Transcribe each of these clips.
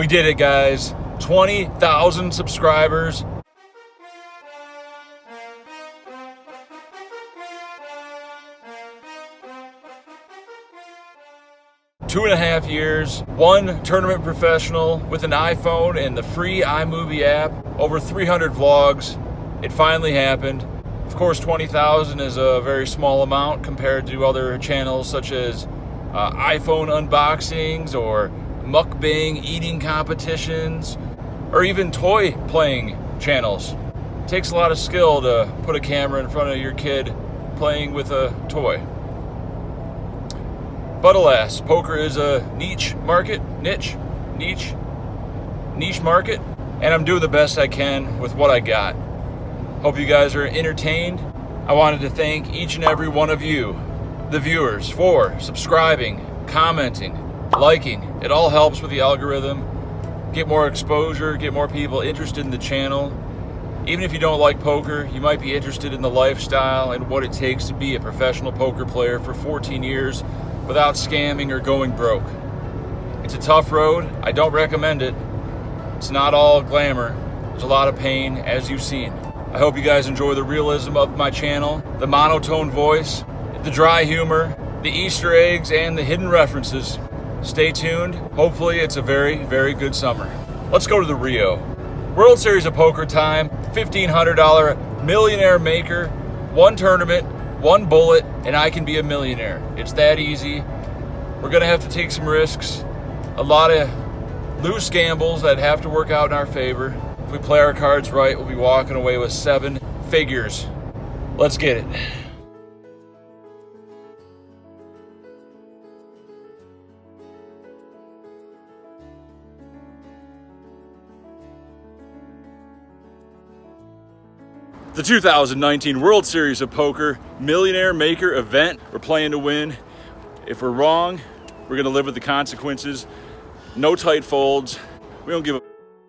We did it, guys. 20,000 subscribers. Two and a half years, one tournament professional with an iPhone and the free iMovie app, over 300 vlogs. It finally happened. Of course, 20,000 is a very small amount compared to other channels such as iPhone unboxings or mukbang eating competitions, or even toy playing channels. It takes a lot of skill to put a camera in front of your kid playing with a toy. But alas, poker is a niche market, and I'm doing the best I can with what I got. Hope you guys are entertained. I wanted to thank each and every one of you, the viewers, for subscribing, commenting, liking. It all helps with the algorithm. Get more exposure, get more people interested in the channel. Even if you don't like poker, you might be interested in the lifestyle and what it takes to be a professional poker player for 14 years without scamming or going broke. It's a tough road. I don't recommend it. It's not all glamour. There's a lot of pain, as you've seen. I hope you guys enjoy the realism of my channel, the monotone voice, the dry humor, the Easter eggs, and the hidden references. Stay tuned. Hopefully it's a very, very good summer. Let's go to the Rio. World Series of Poker time, $1,500 Millionaire Maker, one tournament, one bullet, and I can be a millionaire. It's that easy. We're gonna have to take some risks, a lot of loose gambles that have to work out in our favor. If we play our cards right, we'll be walking away with 7 figures. Let's get it. The 2019 World Series of Poker Millionaire Maker Event. We're playing to win. If we're wrong, we're gonna live with the consequences. No tight folds. We don't give a.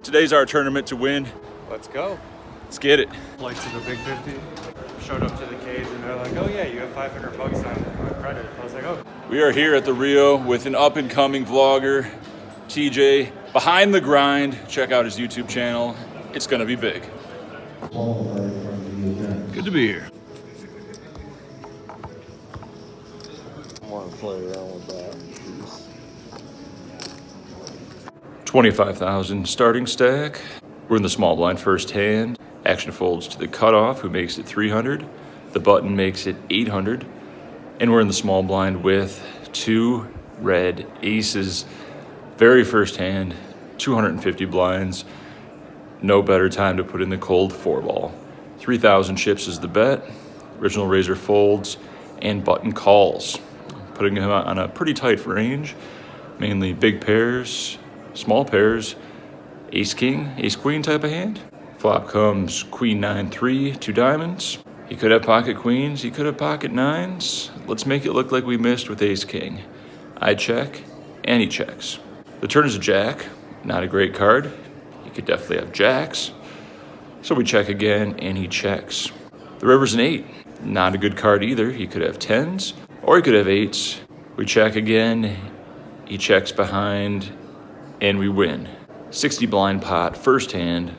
Today's our tournament to win. Let's go. Let's get it. Like to the Big 50. Showed up to the cage and they're like, oh yeah, you have $500 on credit. I was like, oh. We are here at the Rio with an up and coming vlogger, TJ, behind the grind. Check out his YouTube channel. It's gonna be big. Good to be here. I want to play around with that. 25,000 starting stack. We're in the small blind first hand. Action folds to the cutoff, who makes it 300. The button makes it 800. And we're in the small blind with 2 red aces. Very first hand, 250 blinds. No better time to put in the cold 4-ball. 3,000 chips is the bet. Original razor folds and button calls. Putting him on a pretty tight range. Mainly big pairs, small pairs, ace king, ace queen type of hand. Flop comes queen 9-3, 2 diamonds. He could have pocket queens, he could have pocket nines. Let's make it look like we missed with ace king. I check, and he checks. The turn is a jack, not a great card. He could definitely have jacks. So we check again, and he checks. The river's an 8, not a good card either. He could have 10s, or he could have 8s. We check again, he checks behind, and we win. 60 blind pot, first hand.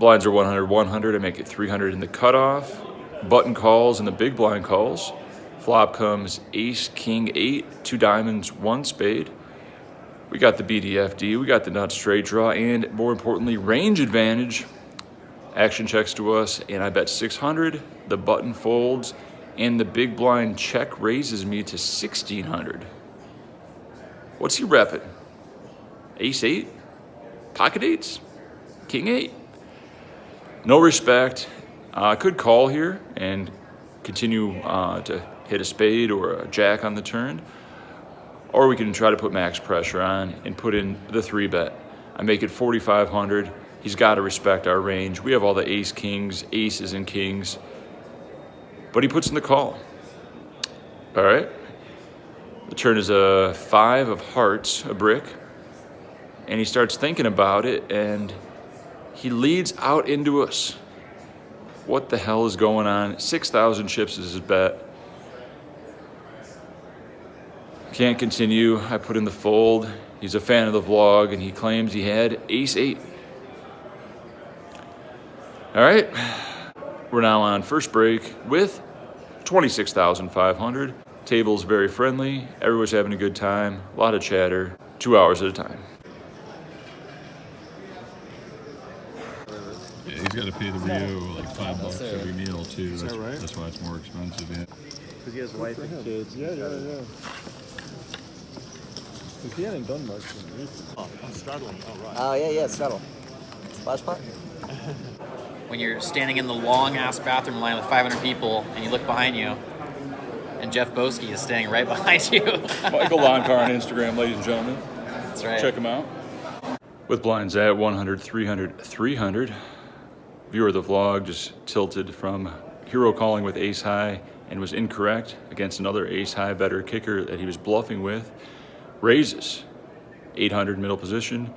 Blinds are 100, 100. I make it 300 in the cutoff. Button calls and the big blind calls. Flop comes ace, king, 8, 2 diamonds, 1 spade. We got the BDFD, we got the nut straight draw, and more importantly, range advantage. Action checks to us, and I bet 600. The button folds, and the big blind check raises me to 1,600. What's he repping? Ace 8? Pocket 8s? King 8? No respect. Could call here and continue to hit a spade or a jack on the turn. Or we can try to put max pressure on and put in the 3-bet. I make it 4,500. He's got to respect our range. We have all the ace kings, aces and kings. But he puts in the call. All right. The turn is a 5 of hearts, a brick. And he starts thinking about it, and he leads out into us. What the hell is going on? 6,000 chips is his bet. Can't continue. I put in the fold. He's a fan of the vlog, and he claims he had ace-8. All right, we're now on first break with 26,500. Table's very friendly. Everyone's having a good time. A lot of chatter. 2 hours at a time. Yeah, he's got to pay the Rio like $5 every meal too. That's right? That's why it's more expensive. Yeah. Because he has wife and kids. Yeah. Because he hadn't done much. Oh, I'm struggling. Oh, right. Oh, yeah, scuttle. Splash pot? When you're standing in the long-ass bathroom line with 500 people and you look behind you and Jeff Boski is standing right behind you. Michael Loncar on Instagram, ladies and gentlemen. That's right. Check him out. With blinds at 100, 300, 300. Viewer of the vlog just tilted from hero calling with ace high and was incorrect against another ace high better kicker that he was bluffing with. Raises 800 middle position.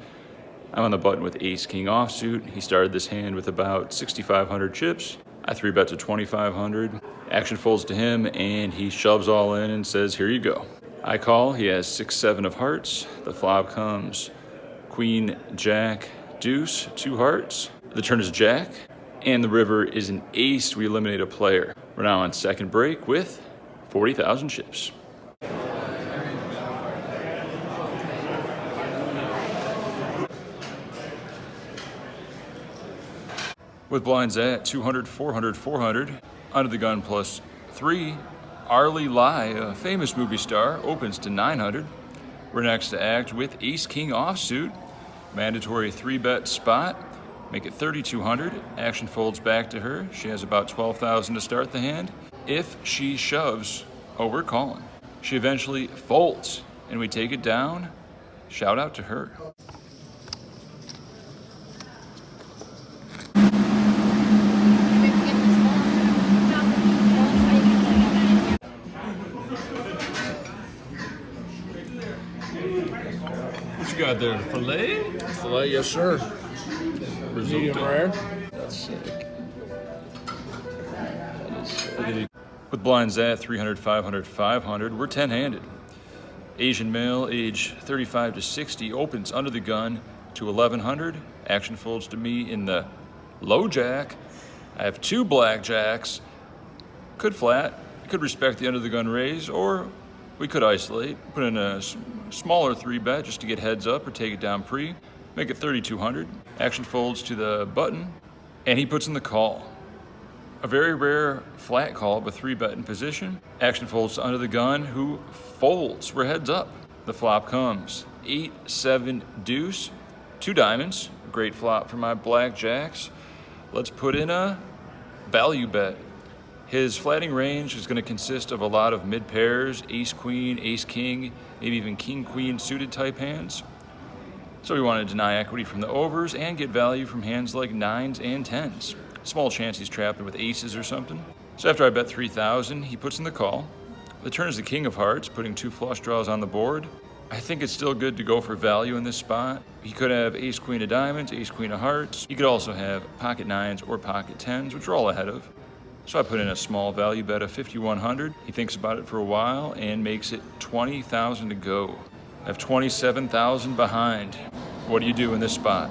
I'm on the button with ace king offsuit. He started this hand with about 6,500 chips. I 3-bet to 2,500. Action folds to him and he shoves all in and says, here you go. I call, he has 6-7 of hearts. The flop comes queen, jack, deuce, 2 hearts. The turn is jack and the river is an ace. We eliminate a player. We're now on second break with 40,000 chips. With blinds at 200, 400, 400, under the gun plus 3, Arlie Lai, a famous movie star, opens to 900. We're next to act with ace-king offsuit, mandatory 3-bet spot, make it 3,200. Action folds back to her. She has about 12,000 to start the hand. If she shoves, oh, we're calling. She eventually folds, and we take it down. Shout out to her. What you got there? Filet? Filet, yes, sir. Medium rare. That's sick. That is sick. With blinds at 300, 500, 500, we're 10-handed. Asian male, age 35 to 60, opens under the gun to 1,100. Action folds to me in the low jack. I have 2 black jacks. Could flat, could respect the under the gun raise, or we could isolate, put in a smaller 3-bet just to get heads up or take it down pre, make it 3,200. Action folds to the button, and he puts in the call. A very rare flat call of a 3-bet in position. Action folds to under the gun, who folds. We're heads up. The flop comes 8-7 deuce, 2 diamonds. Great flop for my black jacks. Let's put in a value bet. His flatting range is going to consist of a lot of mid pairs, ace-queen, ace-king, maybe even king-queen suited type hands. So we want to deny equity from the overs and get value from hands like 9s and 10s. Small chance he's trapped with aces or something. So after I bet 3,000, he puts in the call. The turn is the king of hearts, putting 2 flush draws on the board. I think it's still good to go for value in this spot. He could have ace-queen of diamonds, ace-queen of hearts. He could also have pocket 9s or pocket 10s, which we're all ahead of. So I put in a small value bet of 5,100. He thinks about it for a while and makes it 20,000 to go. I have 27,000 behind. What do you do in this spot?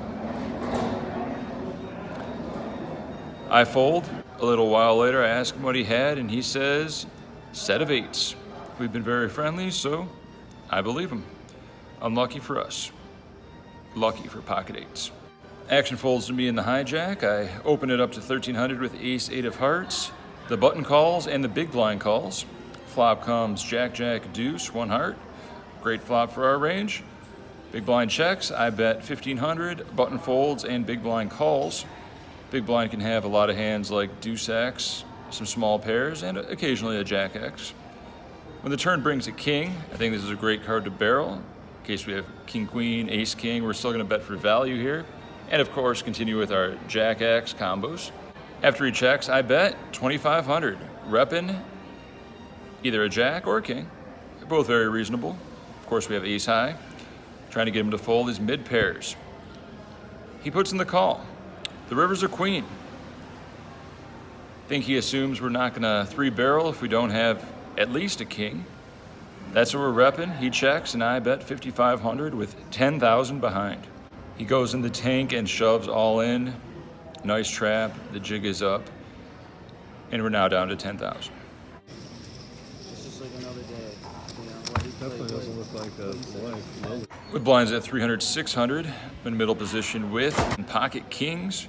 I fold. A little while later, I ask him what he had, and he says, set of 8s. We've been very friendly, so I believe him. Unlucky for us. Lucky for pocket 8s. Action folds to me in the hijack. I open it up to 1,300 with ace-8 of hearts. The button calls and the big blind calls. Flop comes jack, jack, deuce, 1 heart. Great flop for our range. Big blind checks. I bet 1,500. Button folds and big blind calls. Big blind can have a lot of hands like deuce X, some small pairs, and occasionally a jack X. When the turn brings a king, I think this is a great card to barrel. In case we have king, queen, ace, king, we're still going to bet for value here. And of course, continue with our jack X combos. After he checks, I bet 2,500, repping either a jack or a king. They're both very reasonable. Of course, we have ace high, trying to get him to fold his mid pairs. He puts in the call. The river's a queen. Think he assumes we're not gonna 3-barrel if we don't have at least a king. That's what we're repping. He checks, and I bet 5,500 with 10,000 behind. He goes in the tank and shoves all in. Nice trap. The jig is up, and we're now down to 10,000. It's just like another day. Definitely doesn't look like a life. With blinds at 300, 600. In middle position with pocket kings.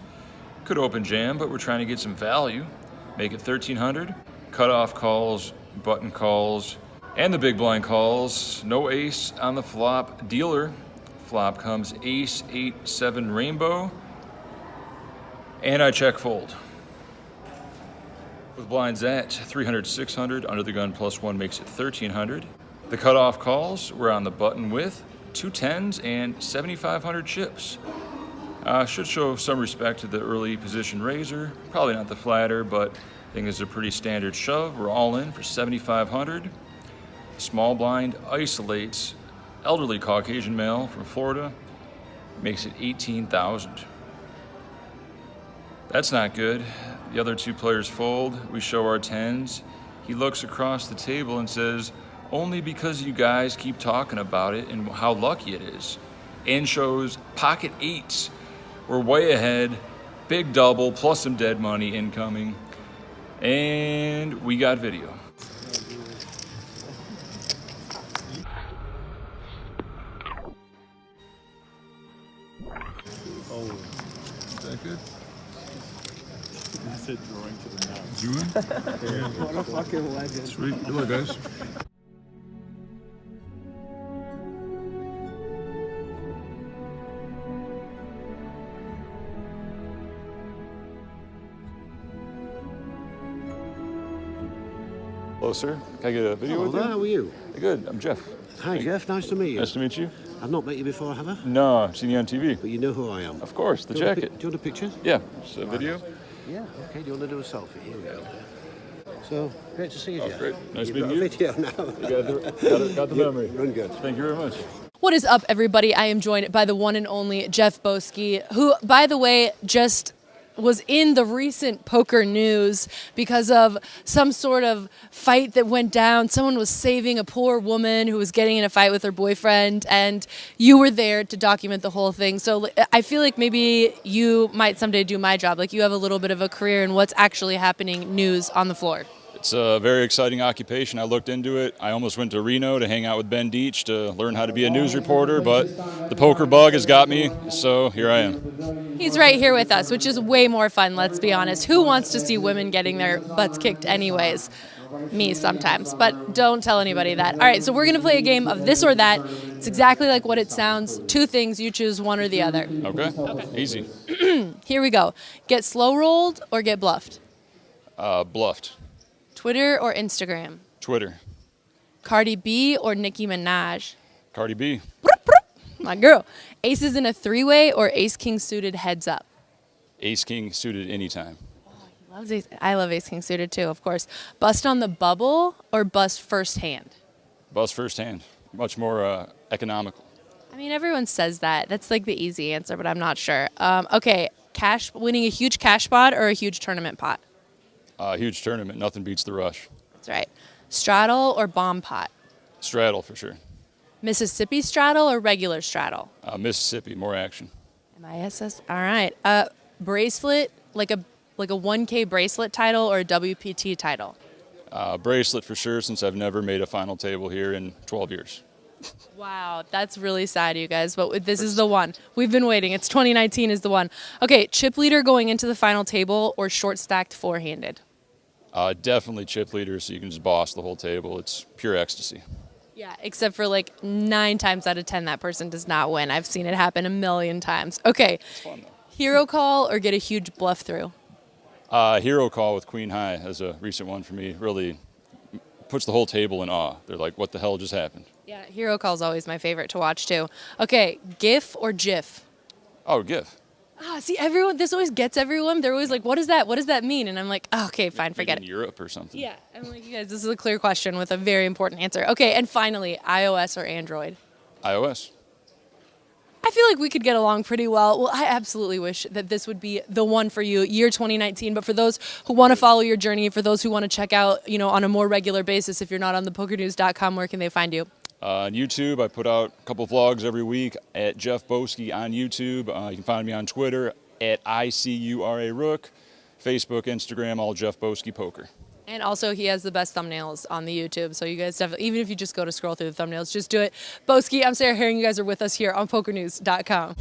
Could open jam, but we're trying to get some value. Make it 1,300. Cutoff calls, button calls, and the big blind calls. No ace on the flop. Dealer. Flop comes ace, 8, 7 rainbow. And I check fold. With blinds at 300, 600, under the gun +1 makes it 1,300. The cutoff calls, we're on the button with 2 10s and 7,500 chips. Should show some respect to the early position raiser. Probably not the flatter, but I think it's a pretty standard shove. We're all in for 7,500. Small blind isolates elderly Caucasian male from Florida. Makes it 18,000. That's not good. The other two players fold. We show our 10s. He looks across the table and says, only because you guys keep talking about it and how lucky it is. And shows pocket 8s. We're way ahead. Big double plus some dead money incoming. And we got video. Oh, is that good? I said drawing to the max. Doing? What a fucking legend. Sweet. Good luck, guys. Hello, sir. Can I get a video Hello with there, you? how are you? Good. I'm Jeff. Hi Jeff, nice to meet you. Nice to meet you. I've not met you before, have I? No, I've seen you on TV. But you know who I am. Of course, the Do you want a jacket. do you want a picture? Yeah, just a video. Yeah, okay, do you want to do a selfie? Here we go. So, great to see you, Jeff. Great. Nice You've meeting got you. a video now. Got the memory. Run good. Thank you very much. What is up, everybody? I am joined by the one and only Jeff Boski, who, by the way, just was in the recent poker news because of some sort of fight that went down. Someone was saving a poor woman who was getting in a fight with her boyfriend, and you were there to document the whole thing. So I feel like maybe you might someday do my job. Like, you have a little bit of a career in what's actually happening news on the floor. It's a very exciting occupation. I looked into it. I almost went to Reno to hang out with Ben Deach to learn how to be a news reporter, but the poker bug has got me, so here I am. He's right here with us, which is way more fun, let's be honest. Who wants to see women getting their butts kicked anyways? Me sometimes, but don't tell anybody that. All right, so we're going to play a game of this or that. It's exactly like what it sounds. Two things, you choose one or the other. Okay. Easy. Here we go. Get slow rolled or get bluffed? Bluffed. Twitter or Instagram? Twitter. Cardi B or Nicki Minaj? Cardi B. My girl. Aces in a three-way or ace-king suited heads up? Ace-king suited anytime. Loves ace. I love ace-king suited too, of course. Bust on the bubble or bust first hand? Bust first hand. Much more economical. I mean, everyone says that. That's like the easy answer, but I'm not sure. Okay, winning a huge cash pot or a huge tournament pot? Huge tournament. Nothing beats the rush. That's right. Straddle or bomb pot? Straddle for sure. Mississippi straddle or regular straddle? Mississippi. More action. MISS. All right. Bracelet, like a 1K bracelet title or a WPT title? Bracelet for sure, since I've never made a final table here in 12 years. Wow, that's really sad, you guys, but this is the one. We've been waiting. It's 2019 is the one. Okay, chip leader going into the final table or short stacked four-handed? Definitely chip leader, so you can just boss the whole table. It's pure ecstasy. Yeah, except for like 9 times out of 10, that person does not win. I've seen it happen a million times. Okay, It's fun though. hero call or get a huge bluff through? Hero call with Queen High as a recent one for me. Really puts the whole table in awe. They're like, what the hell just happened? Yeah, hero call is always my favorite to watch too. Okay, GIF or GIF? Oh, GIF. See, everyone, this always gets everyone. They're always like, what is that? What does that mean? And I'm like, oh, okay, fine, forget Maybe it. in Europe or something. Yeah, I'm like, you guys, this is a clear question with a very important answer. Okay, and finally, iOS or Android? iOS. I feel like we could get along pretty well. Well, I absolutely wish that this would be the one for you, year 2019. But for those who want to follow your journey, for those who want to check out, you know, on a more regular basis, if you're not on the pokernews.com, where can they find you? On YouTube, I put out a couple vlogs every week at Jeff Boski on YouTube. You can find me on Twitter at ICURARook, Facebook, Instagram, all Jeff Boski Poker. And also, he has the best thumbnails on the YouTube. So you guys definitely, even if you just go to scroll through the thumbnails, just do it. Boski, I'm Sarah Herring. You guys are with us here on pokernews.com.